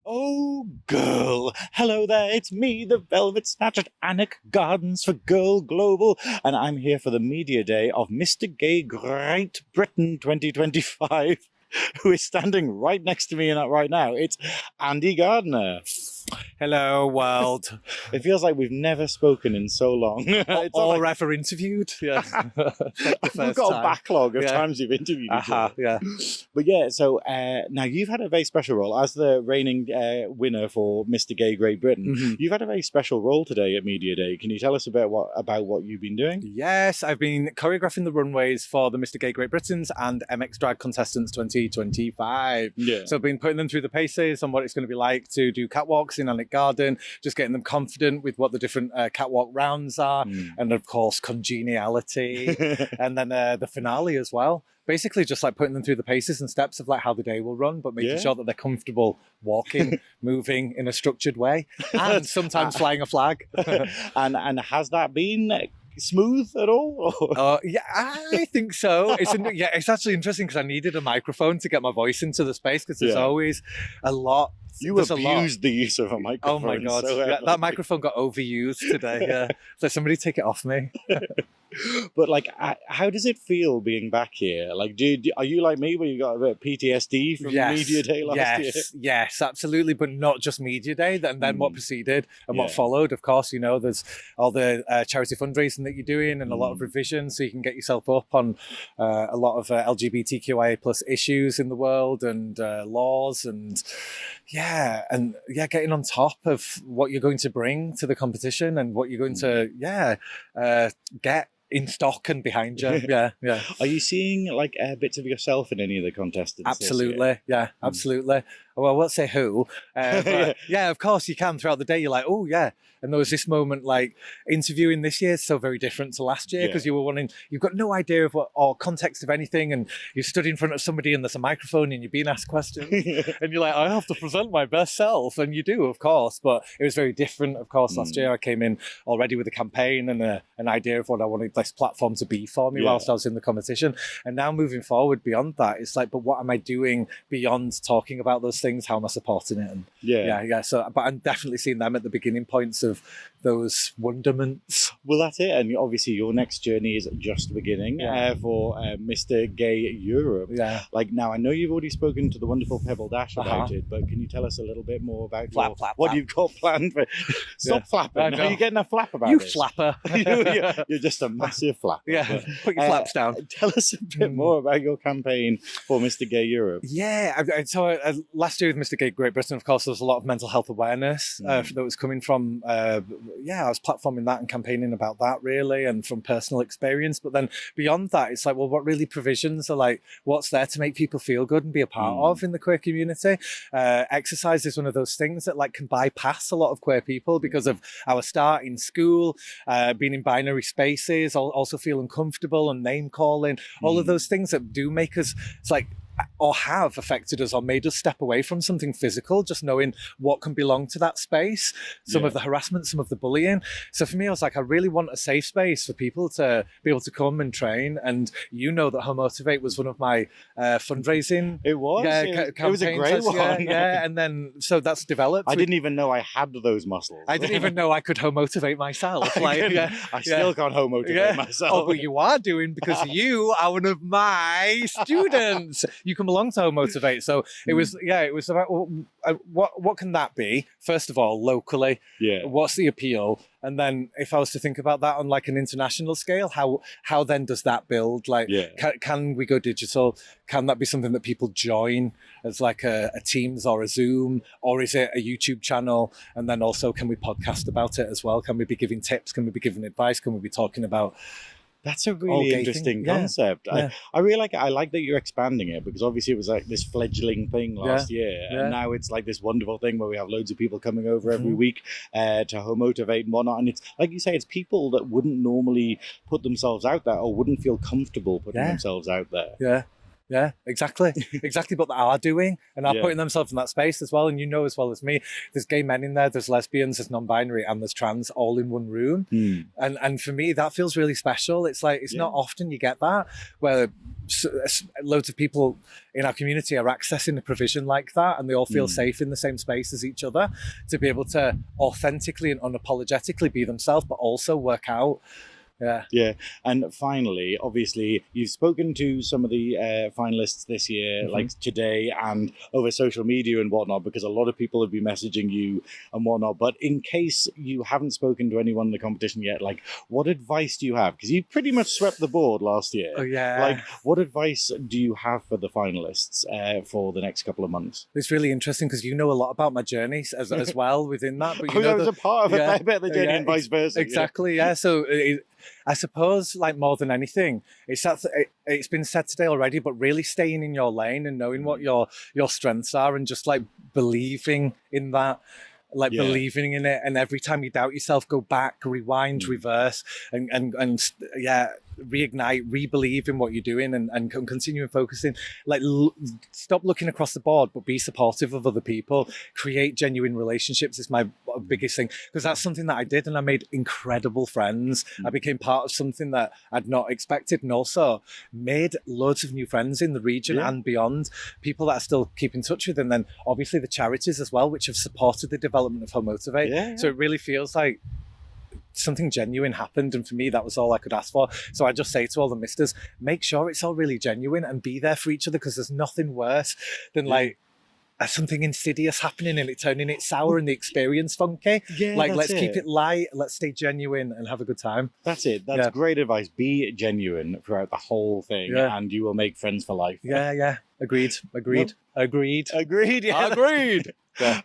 Oh, Gurl! Hello there, it's me, the Velvet Snatch at Annick Gardens for Gurl Global, and I'm here for the media day of Mr. Gay Great Britain 2025, who is standing right next to me right now. It's Andy Gardiner. Hello, world. It feels like we've never spoken in so long. Or ever interviewed. Yeah. We've got a backlog of times you've interviewed each other. Yeah. But yeah, so now you've had a very special role as the reigning winner for Mr. Gay Great Britain. Mm-hmm. You've had a very special role today at Media Day. Can you tell us about what you've been doing? Yes, I've been choreographing the runways for the Mr. Gay Great Britain's and MX Drag Contestants 2025. Yeah. So I've been putting them through the paces on what it's going to be like to do catwalks in Annick Garden, just getting them confident with what the different catwalk rounds are, and of course congeniality, and then the finale as well. Basically just like putting them through the paces and steps of like how the day will run, but making sure that they're comfortable walking, moving in a structured way, and sometimes flying a flag. and has that been smooth at all? Yeah, I think so. It's actually interesting because I needed a microphone to get my voice into the space because there's always a lot. You abused the use of a microphone. Oh my God. So that microphone got overused today. Yeah. So somebody take it off me. But like, how does it feel being back here? Like, are you like me where you got a bit of PTSD from Media Day last year? Yes, absolutely. But not just Media Day, and then what preceded and what followed. Of course, you know, there's all the charity fundraising that you're doing and a lot of revisions so you can get yourself up on a lot of LGBTQIA plus issues in the world and laws and getting on top of what you're going to bring to the competition and what you're going to get in stock and behind you. Yeah. Are you seeing like bits of yourself in any of the contestants? Absolutely. Yeah, absolutely. Well, I won't say who. But yeah, of course you can. Throughout the day, you're like, oh yeah. And there was this moment like interviewing this year is so very different to last year because you've got no idea of what or context of anything, and you stood in front of somebody and there's a microphone and you're being asked questions and you're like, I have to present my best self, and you do, of course. But it was very different, of course. Last year I came in already with a campaign and an idea of what I wanted this platform to be for me whilst I was in the competition. And now moving forward beyond that, it's like, but what am I doing beyond talking about those things? How am I supporting it? And so, but I'm definitely seeing them at the beginning points of those wonderments. Well, that's it. And obviously your next journey is just beginning for Mr. Gay Europe. Yeah. Like, now I know you've already spoken to the wonderful Pebble Dash about it, but can you tell us a little bit more about what you've got planned for? Stop flapping. Are you getting a flap about this? Flapper. You're just a massive flapper. Yeah. Put your flaps down. Tell us a bit more about your campaign for Mr. Gay Europe. Yeah. So last year with Mr. Gay Great Britain, of course, there was a lot of mental health awareness that was coming from I was platforming that and campaigning about that really, and from personal experience. But then beyond that, it's like, well, what really provisions are like, what's there to make people feel good and be a part of in the queer community? Exercise is one of those things that like can bypass a lot of queer people because of our start in school, being in binary spaces, also feeling comfortable and name calling, all of those things that do make us, it's like, or have affected us or made us step away from something physical, just knowing what can belong to that space, some of the harassment, some of the bullying. So for me, I was like, I really want a safe space for people to be able to come and train. And you know that Homotivate was one of my fundraising. It was. It was a great one. Yeah. And then, so that's developed. I didn't even know I had those muscles. I didn't even know I could homotivate myself. I still can't homotivate myself. Oh, but you are doing, because you are one of my students. You can belong to Motivate. So it was about what can that be? First of all, locally, what's the appeal? And then if I was to think about that on like an international scale, how then does that build? Like, can we go digital? Can that be something that people join as like a Teams or a Zoom? Or is it a YouTube channel? And then also, can we podcast about it as well? Can we be giving tips? Can we be giving advice? Can we be talking about... That's a really interesting concept. I really like it. I like that you're expanding it, because obviously it was like this fledgling thing last year. And now it's like this wonderful thing where we have loads of people coming over every week to Homotivate and whatnot. And it's like you say, it's people that wouldn't normally put themselves out there or wouldn't feel comfortable putting themselves out there. Yeah. Yeah, exactly. Exactly what they are doing and are putting themselves in that space as well. And you know as well as me, there's gay men in there, there's lesbians, there's non-binary, and there's trans all in one room. And for me, that feels really special. It's like, it's not often you get that, where loads of people in our community are accessing a provision like that, and they all feel safe in the same space as each other to be able to authentically and unapologetically be themselves, but also work out. Yeah. And finally, obviously, you've spoken to some of the finalists this year, like today and over social media and whatnot, because a lot of people have been messaging you and whatnot. But in case you haven't spoken to anyone in the competition yet, like, what advice do you have? Because you pretty much swept the board last year. Oh, yeah. Like, what advice do you have for the finalists for the next couple of months? It's really interesting because you know a lot about my journeys as well within that. But you know, I was a part of a bit of the journey and vice versa. Exactly, yeah. So I suppose, like, more than anything, it's been said today already, but really staying in your lane and knowing what your strengths are, and just like believing in that, like believing in it. And every time you doubt yourself, go back, rewind, reverse, and reignite, re-believe in what you're doing, and continue focusing. Like, stop looking across the board, but be supportive of other people. Create genuine relationships is my biggest thing, because that's something that I did, and I made incredible friends. I became part of something that I'd not expected, and also made loads of new friends in the region and beyond, people that I still keep in touch with. And then obviously the charities as well, which have supported the development of Home Motivate. So it really feels like something genuine happened, and for me that was all I could ask for. So I just say to all the misters, make sure it's all really genuine and be there for each other, because there's nothing worse than like something insidious happening and it turning it sour and the experience funky. Let's keep it light, let's stay genuine and have a good time. That's it. That's great advice. Be genuine throughout the whole thing, and you will make friends for life. Agreed.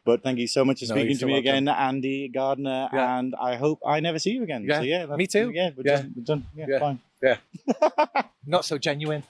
But thank you so much for speaking to me again, Andy Gardiner, and I hope I never see you again. So me too. We're done. Fine. Not so genuine.